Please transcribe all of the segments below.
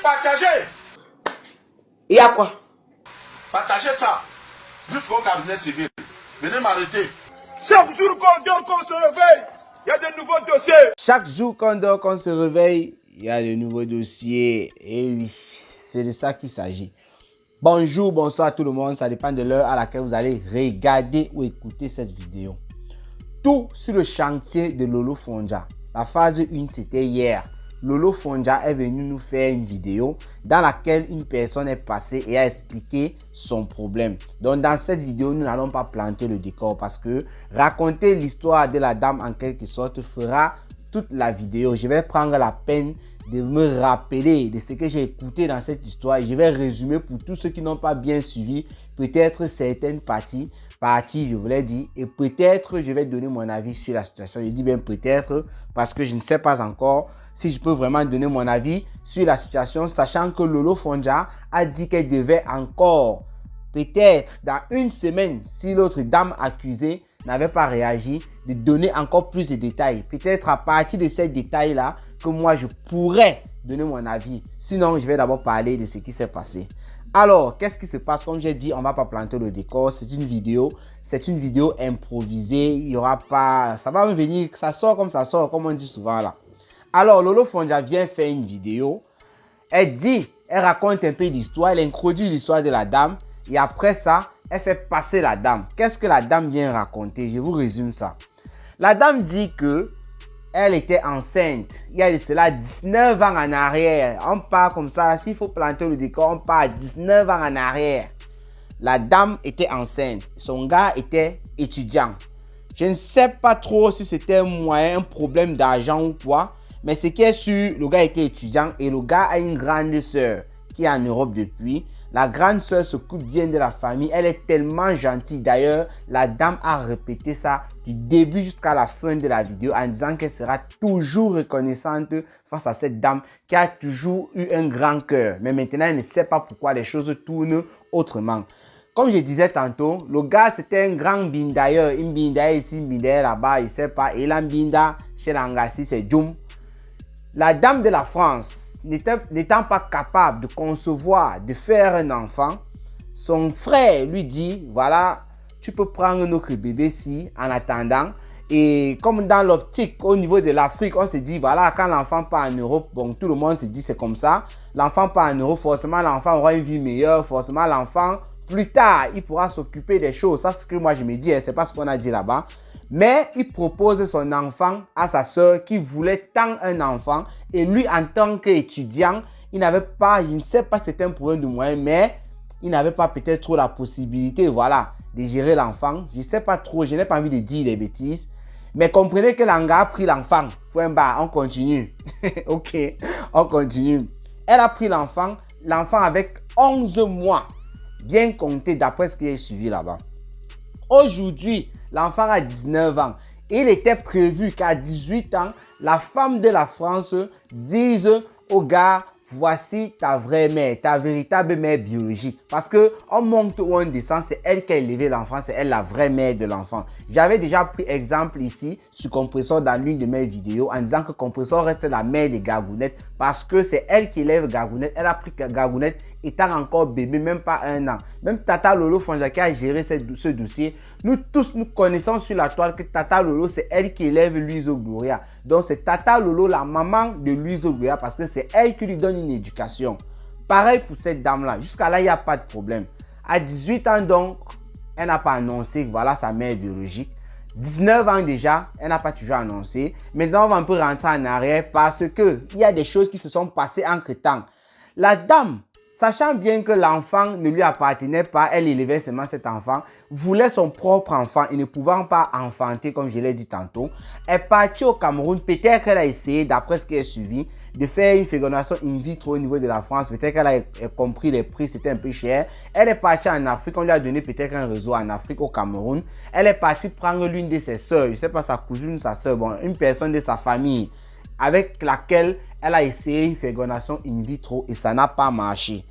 Partagez. Et à quoi? Partagez ça jusqu'au cabinet civil. Venez m'arrêter. Chaque jour qu'on dort, qu'on se réveille, il y a de nouveaux dossiers. Chaque jour qu'on dort, qu'on se réveille, il y a de nouveaux dossiers. Et oui, c'est de ça qu'il s'agit. Bonjour, bonsoir tout le monde. Ça dépend de l'heure à laquelle vous allez regarder ou écouter cette vidéo. Tout sur le chantier de Lolo Fonja. La phase 1, c'était hier. Lolo Fonja est venu nous faire une vidéo dans laquelle une personne est passée et a expliqué son problème. Donc dans cette vidéo, nous n'allons pas planter le décor parce que raconter l'histoire de la dame en quelque sorte fera toute la vidéo. Je vais prendre la peine de me rappeler de ce que j'ai écouté dans cette histoire et je vais résumer pour tous ceux qui n'ont pas bien suivi peut-être certaines parties, je vous l'ai dit, et peut-être je vais donner mon avis sur la situation. Je dis bien peut-être parce que je ne sais pas encore si je peux vraiment donner mon avis sur la situation, sachant que Lolo Fonja a dit qu'elle devait encore, peut-être dans une semaine, si l'autre dame accusée n'avait pas réagi, de donner encore plus de détails. Peut-être à partir de ces détails-là que moi je pourrais donner mon avis. Sinon, je vais d'abord parler de ce qui s'est passé. Alors, qu'est-ce qui se passe? Comme j'ai dit, on ne va pas planter le décor. C'est une vidéo improvisée. Il y aura pas, ça va venir, ça sort, comme on dit souvent là. Alors, Lolo Fonja vient faire une vidéo. Elle raconte un peu l'histoire, elle introduit l'histoire de la dame. Et après ça, elle fait passer la dame. Qu'est-ce que la dame vient raconter? Je vous résume ça. La dame dit que elle était enceinte. Il y a de cela 19 ans en arrière. On part comme ça. S'il faut planter le décor, on part 19 ans en arrière. La dame était enceinte. Son gars était étudiant. Je ne sais pas trop si c'était un problème d'argent ou quoi. Mais ce qui est sûr, le gars était étudiant et le gars a une grande sœur qui est en Europe depuis. La grande sœur s'occupe bien de la famille. Elle est tellement gentille. D'ailleurs, la dame a répété ça du début jusqu'à la fin de la vidéo en disant qu'elle sera toujours reconnaissante face à cette dame qui a toujours eu un grand cœur. Mais maintenant, elle ne sait pas pourquoi les choses tournent autrement. Comme je disais tantôt, le gars c'était un grand bindailleur. Une bindaille ici, une bindaille là-bas, il ne sait pas. Et l'ambinda chez l'Angassi, c'est Djoum. La dame de la France, n'étant pas capable de concevoir, de faire un enfant, son frère lui dit, voilà, tu peux prendre notre bébé-ci en attendant. Et comme dans l'optique, au niveau de l'Afrique, on se dit, voilà, quand l'enfant part en Europe, bon, tout le monde se dit, c'est comme ça. L'enfant part en Europe, forcément, l'enfant aura une vie meilleure, forcément, l'enfant, plus tard, il pourra s'occuper des choses. Ça, c'est ce que moi, je me dis, c'est pas ce qu'on a dit là-bas. Mais il propose son enfant à sa soeur qui voulait tant un enfant. Et lui, en tant qu'étudiant, il n'avait pas, je ne sais pas si c'était un problème de moyens, mais il n'avait pas peut-être trop la possibilité, voilà, de gérer l'enfant. Je ne sais pas trop, je n'ai pas envie de dire des bêtises. Mais comprenez que l'anga a pris l'enfant. Point barre, on continue. Ok, on continue. Elle a pris l'enfant avec 11 mois. Bien compté d'après ce qui est suivi là-bas. Aujourd'hui, l'enfant a 19 ans. Il était prévu qu'à 18 ans, la femme de la France dise au gars, voici ta vraie mère, ta véritable mère biologique. Parce qu'on monte ou on descend, c'est elle qui a élevé l'enfant, c'est elle la vraie mère de l'enfant. J'avais déjà pris exemple ici sur Compressor dans l'une de mes vidéos en disant que Compressor reste la mère de Gagounette parce que c'est elle qui élève Gagounette. Elle a pris Gagounette étant encore bébé, même pas 1 an. Même Tata Lolo Fonja qui a géré ce dossier. Nous tous, nous connaissons sur la toile que Tata Lolo, c'est elle qui élève Luiso Gloria. Donc, c'est Tata Lolo, la maman de Luiso Gloria, parce que c'est elle qui lui donne une éducation. Pareil pour cette dame-là. Jusqu'à là, il n'y a pas de problème. À 18 ans, donc, elle n'a pas annoncé que voilà sa mère biologique. 19 ans déjà, elle n'a pas toujours annoncé. Maintenant, on va un peu rentrer en arrière parce qu'il y a des choses qui se sont passées entre-temps. La dame, sachant bien que l'enfant ne lui appartenait pas, elle élevait seulement cet enfant, voulait son propre enfant et ne pouvant pas enfanter, comme je l'ai dit tantôt, est partie au Cameroun. Peut-être qu'elle a essayé, d'après ce qui est suivi, de faire une fécondation in vitro au niveau de la France. Peut-être qu'elle a compris les prix, c'était un peu cher. Elle est partie en Afrique, on lui a donné peut-être un réseau en Afrique, au Cameroun. Elle est partie prendre l'une de ses soeurs, je ne sais pas sa cousine ou sa soeur, bon, une personne de sa famille, avec laquelle elle a essayé une fécondation in vitro et ça n'a pas marché.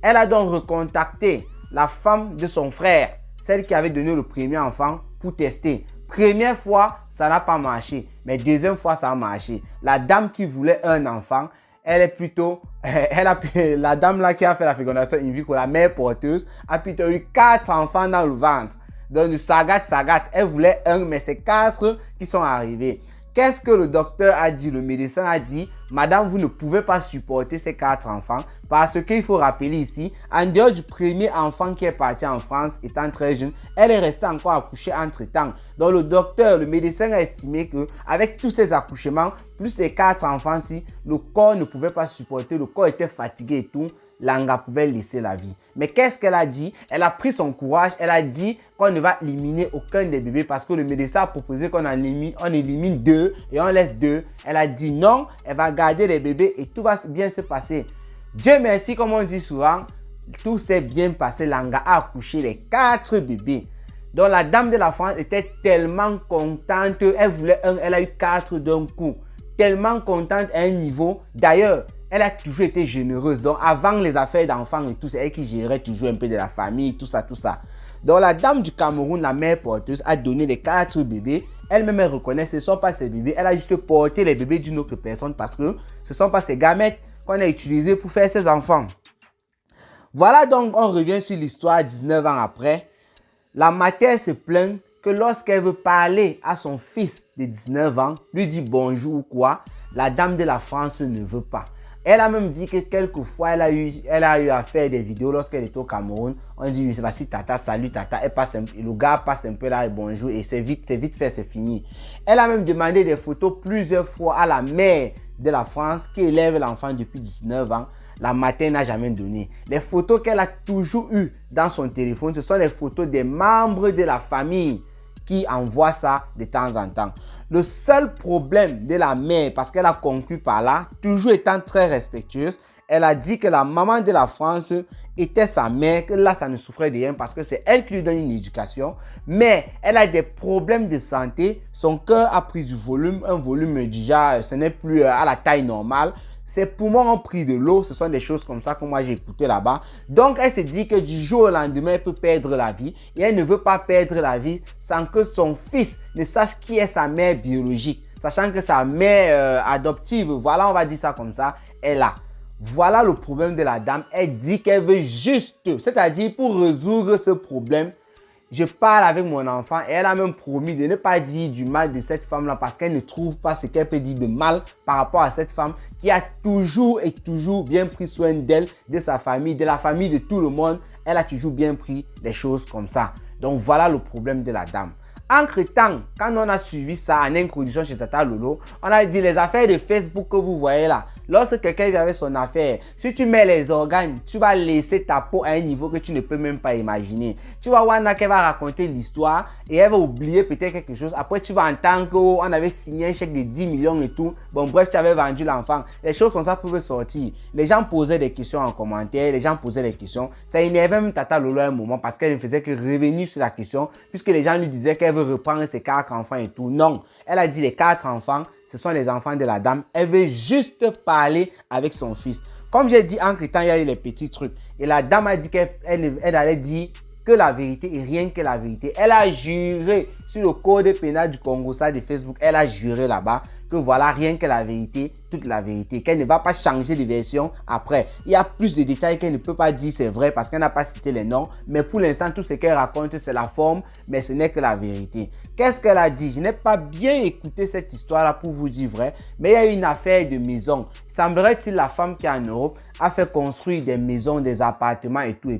Elle a donc recontacté la femme de son frère, celle qui avait donné le premier enfant, pour tester. Première fois, ça n'a pas marché, mais deuxième fois, ça a marché. La dame qui voulait un enfant, elle est plutôt, la dame là qui a fait la fécondation in vitro, la mère porteuse, a plutôt eu 4 enfants dans le ventre. Donc, du sagat, elle voulait un, mais c'est 4 qui sont arrivés. Qu'est-ce que le docteur a dit? Le médecin a dit, madame, vous ne pouvez pas supporter ces 4 enfants parce qu'il faut rappeler ici, en dehors du premier enfant qui est parti en France étant très jeune, elle est restée encore accouchée entre-temps. Donc le docteur, le médecin a estimé que avec tous ces accouchements, plus les 4 enfants-ci, le corps ne pouvait pas supporter, le corps était fatigué et tout, Langa pouvait laisser la vie. Mais qu'est-ce qu'elle a dit? Elle a pris son courage, elle a dit qu'on ne va éliminer aucun des bébés parce que le médecin a proposé qu'on élimine 2 et on laisse 2. Elle a dit non, elle va garder les bébés et tout va bien se passer. Dieu merci, comme on dit souvent, tout s'est bien passé. Langa a accouché les 4 bébés. Donc la dame de la France était tellement contente, elle voulait un, elle a eu 4 d'un coup. Tellement contente à un niveau. D'ailleurs, elle a toujours été généreuse. Donc avant les affaires d'enfants et tout, c'est elle qui gérait toujours un peu de la famille, tout ça. Donc la dame du Cameroun, la mère porteuse, a donné les 4 bébés. Elle-même elle reconnaît que ce ne sont pas ses bébés. Elle a juste porté les bébés d'une autre personne parce que ce ne sont pas ses gamètes qu'on a utilisés pour faire ses enfants. Voilà donc, on revient sur l'histoire 19 ans après. La mère se plaint que lorsqu'elle veut parler à son fils de 19 ans, lui dit bonjour ou quoi, la dame de la France ne veut pas. Elle a même dit que quelquefois, elle a eu à faire des vidéos lorsqu'elle était au Cameroun. On dit, voici tata, salut tata. Le gars passe un peu là et bonjour et c'est vite fait, c'est fini. Elle a même demandé des photos plusieurs fois à la mère de la France qui élève l'enfant depuis 19 ans. La matin n'a jamais donné. Les photos qu'elle a toujours eues dans son téléphone, ce sont les photos des membres de la famille qui envoient ça de temps en temps. Le seul problème de la mère, parce qu'elle a conclu par là, toujours étant très respectueuse, elle a dit que la maman de la France était sa mère, que là ça ne souffrait de rien parce que c'est elle qui lui donne une éducation, mais elle a des problèmes de santé, son cœur a pris du volume, un volume déjà, ce n'est plus à la taille normale. Ses poumons ont pris de l'eau, ce sont des choses comme ça que moi j'ai écouté là-bas. Donc elle se dit que du jour au lendemain, elle peut perdre la vie. Et elle ne veut pas perdre la vie sans que son fils ne sache qui est sa mère biologique. Sachant que sa mère adoptive, voilà on va dire ça comme ça, est là. Voilà le problème de la dame. Elle dit qu'elle veut juste, c'est-à-dire pour résoudre ce problème, je parle avec mon enfant et elle a même promis de ne pas dire du mal de cette femme-là parce qu'elle ne trouve pas ce qu'elle peut dire de mal par rapport à cette femme qui a toujours et toujours bien pris soin d'elle, de sa famille, de la famille de tout le monde. Elle a toujours bien pris des choses comme ça. Donc voilà le problème de la dame. Entre-temps, quand on a suivi ça en introduction chez Tata Lolo, on a dit les affaires de Facebook que vous voyez là. Lorsque quelqu'un vient avec son affaire, si tu mets les organes, tu vas laisser ta peau à un niveau que tu ne peux même pas imaginer. Tu vas voir qu'elle va raconter l'histoire et elle va oublier peut-être quelque chose. Après, tu vas entendre qu'on avait signé un chèque de 10 millions et tout. Bon, bref, tu avais vendu l'enfant. Les choses comme ça pouvaient sortir. Les gens posaient des questions en commentaire, les gens posaient des questions. Ça énervait même Tata Lolo à un moment parce qu'elle ne faisait que revenir sur la question puisque les gens lui disaient qu'elle veut reprendre ses 4 enfants et tout. Non, elle a dit les 4 enfants, ce sont les enfants de la dame. Elle veut juste parler avec son fils. Comme j'ai dit, entre temps, il y a eu les petits trucs. Et la dame a dit qu'elle allait dire que la vérité et rien que la vérité. Elle a juré sur le code pénal du Congo, ça de Facebook. Elle a juré là-bas que voilà, rien que la vérité, toute la vérité. Qu'elle ne va pas changer de version après. Il y a plus de détails qu'elle ne peut pas dire, c'est vrai, parce qu'elle n'a pas cité les noms. Mais pour l'instant, tout ce qu'elle raconte, c'est la forme, mais ce n'est que la vérité. Qu'est-ce qu'elle a dit? Je n'ai pas bien écouté cette histoire-là pour vous dire vrai, mais il y a eu une affaire de maison. Semblerait-il la femme qui est en Europe a fait construire des maisons, des appartements et tout.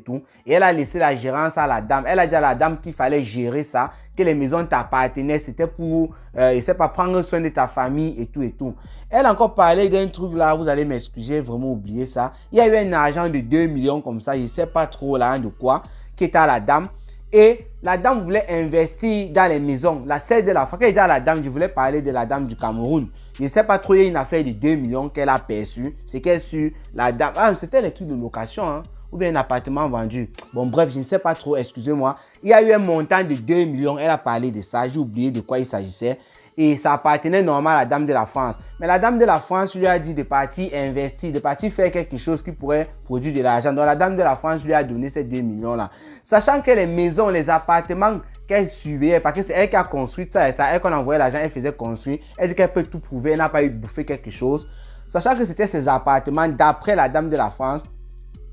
Et elle a laissé la gérance à la dame. Elle a dit à la dame qu'il fallait gérer ça, que les maisons t'appartenaient, c'était pour, je sais pas, prendre soin de ta famille et tout. Elle a encore parlé d'un truc là, vous allez m'excuser, j'ai vraiment oublié ça. Il y a eu un argent de 2 millions comme ça, je ne sais pas trop là de quoi, qui était à la dame. Et la dame voulait investir dans les maisons. La celle de la femme, quand elle dit à la dame, je voulais parler de la dame du Cameroun. Je ne sais pas trop, il y a une affaire de 2 millions qu'elle a perçue. C'est qu'elle su la dame. Ah, c'était les trucs de location, hein. Ou bien un appartement vendu. Bon, bref, je ne sais pas trop, excusez-moi. Il y a eu un montant de 2 millions. Elle a parlé de ça. J'ai oublié de quoi il s'agissait. Et ça appartenait normalement à la dame de la France. Mais la dame de la France lui a dit de partir investir, de partir faire quelque chose qui pourrait produire de l'argent. Donc la dame de la France lui a donné ces 2 millions-là. Sachant que les maisons, les appartements qu'elle suivait, parce que c'est elle qui a construit ça et ça, elle qu'on envoyait l'argent, elle faisait construire. Elle dit qu'elle peut tout prouver, elle n'a pas eu bouffé quelque chose. sachant que c'était ses appartements d'après la dame de la France,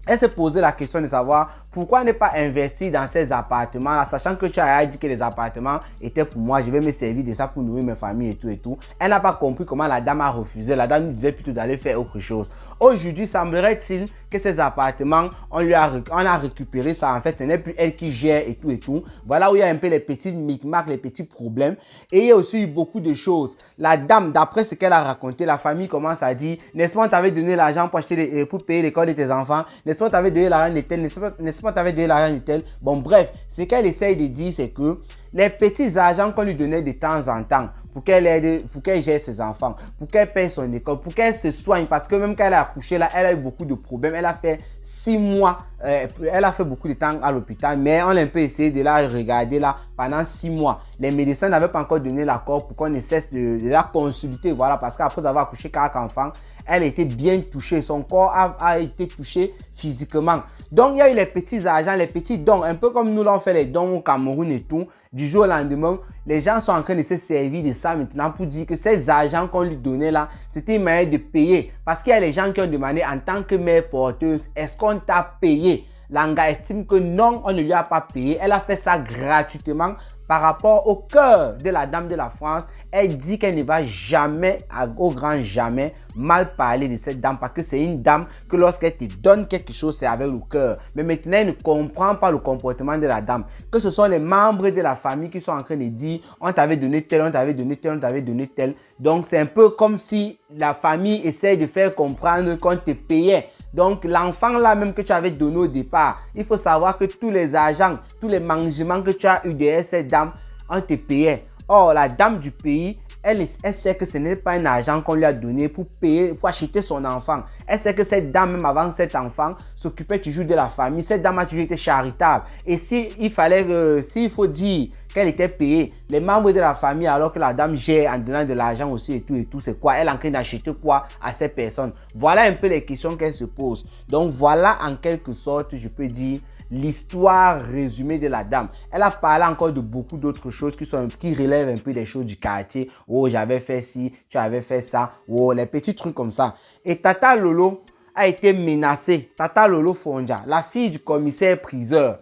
elle s'est posé la question de savoir pourquoi ne pas investir dans ces appartements là, sachant que tu as dit que les appartements étaient pour moi, je vais me servir de ça pour nourrir mes familles et tout et tout. Elle n'a pas compris comment la dame a refusé. La dame lui disait plutôt d'aller faire autre chose. Aujourd'hui, semblerait-il que ces appartements, on a récupéré ça. En fait, ce n'est plus elle qui gère et tout et tout. Voilà où il y a un peu les petits micmacs, les petits problèmes. Et il y a aussi eu beaucoup de choses. La dame, d'après ce qu'elle a raconté, la famille commence à dire, n'est-ce pas, on t'avait donné l'argent pour acheter pour payer l'école de tes enfants, n'est-ce pas, on t'avait donné l'argent de tel, n'est-ce pas, on t'avait donné l'argent de tel. Bon, bref, ce qu'elle essaye de dire, c'est que les petits argents qu'on lui donnait de temps en temps pour qu'elle aide, pour qu'elle gère ses enfants, pour qu'elle paye son école, pour qu'elle se soigne, parce que même quand elle a accouché là, elle a eu beaucoup de problèmes. Elle a fait 6 mois, elle a fait beaucoup de temps à l'hôpital, mais on a un peu essayé de la regarder là pendant 6 mois. Les médecins n'avaient pas encore donné l'accord pour qu'on ne cesse de la consulter, voilà, parce qu'après avoir accouché 4 enfants, elle était bien touchée, son corps a été touché physiquement. Donc, il y a eu les petits argents, les petits dons, un peu comme nous l'on fait les dons au Cameroun et tout. Du jour au lendemain, les gens sont en train de se servir de ça maintenant pour dire que ces argents qu'on lui donnait là, c'était une manière de payer. Parce qu'il y a les gens qui ont demandé en tant que mère porteuse, est-ce qu'on t'a payé? Langa estime que non, on ne lui a pas payé. Elle a fait ça gratuitement par rapport au cœur de la dame de la France. Elle dit qu'elle ne va jamais, au grand jamais, mal parler de cette dame parce que c'est une dame que lorsqu'elle te donne quelque chose, c'est avec le cœur. Mais maintenant, elle ne comprend pas le comportement de la dame. Que ce sont les membres de la famille qui sont en train de dire on t'avait donné tel, on t'avait donné tel, on t'avait donné tel. Donc, c'est un peu comme si la famille essaie de faire comprendre qu'on te payait. Donc, l'enfant là même que tu avais donné au départ, il faut savoir que tous les argents, tous les mangements que tu as eu derrière cette dame, on te payait. Or, la dame du pays, elle sait que ce n'est pas un argent qu'on lui a donné pour payer, pour acheter son enfant. Elle sait que cette dame, même avant cet enfant, s'occupait toujours de la famille. Cette dame a toujours été charitable. Et s'il faut dire qu'elle était payée, les membres de la famille, alors que la dame gère en donnant de l'argent aussi et tout, c'est quoi? Elle est en train d'acheter quoi à ces personnes? Voilà un peu les questions qu'elle se pose. Donc voilà en quelque sorte, je peux dire, l'histoire résumée de la dame. Elle a parlé encore de beaucoup d'autres choses qui relèvent un peu des choses du quartier. Oh, j'avais fait ci, tu avais fait ça. Oh, les petits trucs comme ça. Et Tata Lolo a été menacée. Tata Lolo Fondja, la fille du commissaire priseur.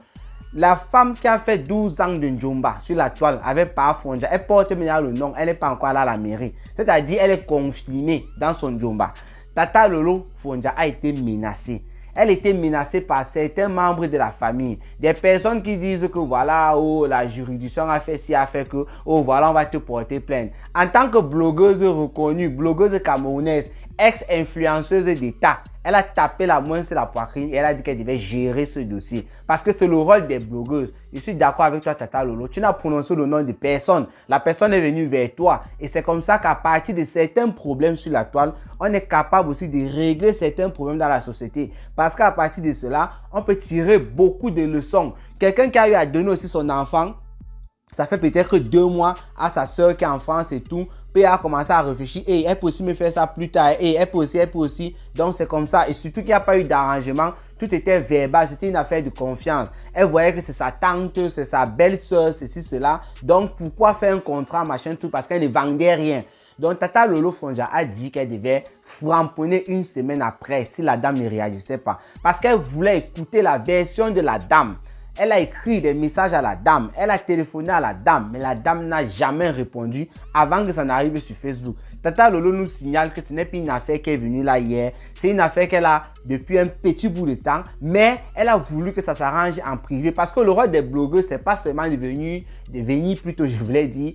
La femme qui a fait 12 ans de Njomba sur la toile avec Pa Fondja, elle porte maintenant le nom, elle n'est pas encore là à la mairie. C'est-à-dire, elle est confinée dans son Njomba. Tata Lolo Fondja a été menacée. Elle était menacée par certains membres de la famille. Des personnes qui disent que voilà, oh, la juridiction a fait ci, a fait que, oh, voilà, on va te porter plainte. En tant que blogueuse reconnue, blogueuse camerounaise, ex-influenceuse d'État, elle a tapé la main sur la poitrine et elle a dit qu'elle devait gérer ce dossier. Parce que c'est le rôle des blogueuses. Je suis d'accord avec toi, Tata Lolo. Tu n'as prononcé le nom de personne. La personne est venue vers toi. Et c'est comme ça qu'à partir de certains problèmes sur la toile, on est capable aussi de régler certains problèmes dans la société. Parce qu'à partir de cela, on peut tirer beaucoup de leçons. Quelqu'un qui a eu à donner aussi son enfant, ça fait peut-être 2 mois à sa soeur qui est en France et tout. Puis elle a commencé à réfléchir. Et elle peut aussi me faire ça plus tard. Et elle peut aussi. Donc c'est comme ça. Et surtout qu'il n'y a pas eu d'arrangement. Tout était verbal. C'était une affaire de confiance. Elle voyait que c'est sa tante, c'est sa belle-soeur, ceci, cela. Donc pourquoi faire un contrat, machin, tout? Parce qu'elle ne vendait rien. Donc Tata Lolo Fondja a dit qu'elle devait framponner 1 semaine après si la dame ne réagissait pas. Parce qu'elle voulait écouter la version de la dame. Elle a écrit des messages à la dame, elle a téléphoné à la dame, mais la dame n'a jamais répondu avant que ça n'arrive sur Facebook. Tata Lolo nous signale que ce n'est pas une affaire qui est venue là hier, c'est une affaire qu'elle a depuis un petit bout de temps, mais elle a voulu que ça s'arrange en privé parce que le rôle des blogueurs, c'est pas seulement de venir plutôt, je voulais dire,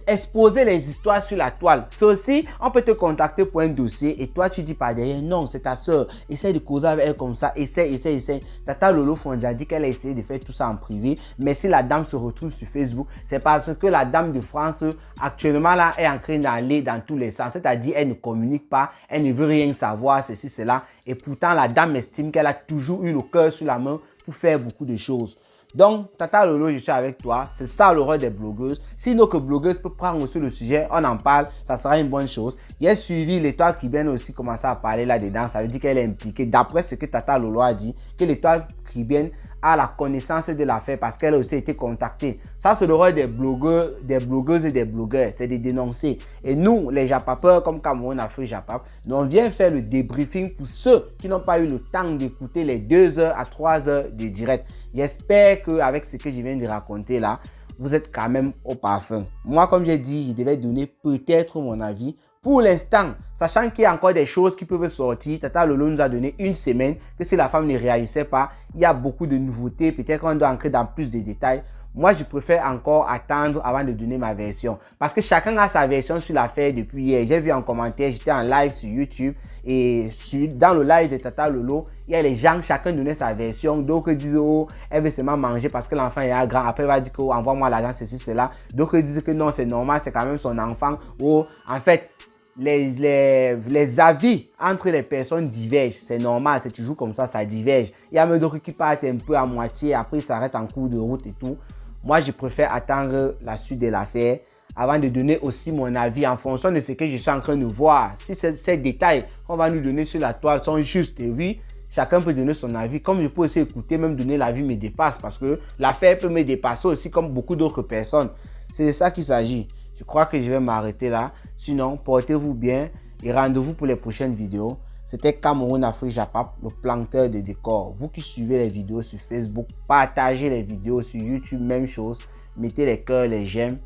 exposer les histoires sur la toile. C'est aussi, on peut te contacter pour un dossier et toi tu dis par derrière, non, c'est ta soeur, essaie de causer avec elle comme ça, essaie. Tata Lolo Fondja dit qu'elle a essayé de faire tout ça en privé, mais si la dame se retrouve sur Facebook, c'est parce que la dame de France actuellement là est en train d'aller dans tous les sens, c'est-à-dire elle ne communique pas, elle ne veut rien savoir, ceci, cela, et pourtant la dame estime qu'elle a toujours eu le cœur sur la main pour faire beaucoup de choses. Donc, Tata Lolo, je suis avec toi. C'est ça le rôle des blogueuses. Sinon que blogueuses peuvent prendre aussi le sujet, on en parle, ça sera une bonne chose. Il y a suivi l'étoile Caribbean aussi commencé à parler là-dedans. Ça veut dire qu'elle est impliquée. D'après ce que Tata Lolo a dit, que l'étoile Caribbean a la connaissance de l'affaire parce qu'elle a aussi été contactée. Ça, c'est le rôle des blogueurs, des blogueuses et des blogueurs, c'est de dénoncer. Et nous, les Japapeurs, comme Cameroun Afrique Japap, nous on vient faire le débriefing pour ceux qui n'ont pas eu le temps d'écouter les 2 heures à 3 heures de direct. J'espère qu'avec ce que je viens de raconter là, vous êtes quand même au parfum. Moi, comme j'ai dit, je devais donner peut-être mon avis. Pour l'instant, sachant qu'il y a encore des choses qui peuvent sortir, Tata Lolo nous a donné une semaine que si la femme ne réagissait pas, il y a beaucoup de nouveautés. Peut-être qu'on doit entrer dans plus de détails. Moi, je préfère encore attendre avant de donner ma version. Parce que chacun a sa version sur l'affaire depuis hier. J'ai vu en commentaire, j'étais en live sur YouTube. Et dans le live de Tata Lolo, il y a les gens, chacun donnait sa version. D'autres disent, oh, elle veut seulement manger parce que l'enfant est grand. Après, elle va dire, oh, envoie-moi l'argent, ceci, cela. D'autres disent que non, c'est normal, c'est quand même son enfant. Oh, en fait, les avis entre les personnes divergent. C'est normal, c'est toujours comme ça diverge. Il y a même d'autres qui partent un peu à moitié, après ils s'arrêtent en cours de route et tout. Moi, je préfère attendre la suite de l'affaire avant de donner aussi mon avis en fonction de ce que je suis en train de voir. Si ces détails qu'on va nous donner sur la toile sont justes, et oui, chacun peut donner son avis. Comme je peux aussi écouter, même donner l'avis me dépasse parce que l'affaire peut me dépasser aussi comme beaucoup d'autres personnes. C'est de ça qu'il s'agit. Je crois que je vais m'arrêter là. Sinon, portez-vous bien et rendez-vous pour les prochaines vidéos. C'était Cameroun Afrique Japap, le planteur de décor. Vous qui suivez les vidéos sur Facebook, partagez les vidéos sur YouTube, même chose. Mettez les cœurs, les j'aime.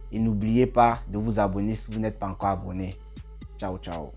Et n'oubliez pas de vous abonner si vous n'êtes pas encore abonné. Ciao, ciao.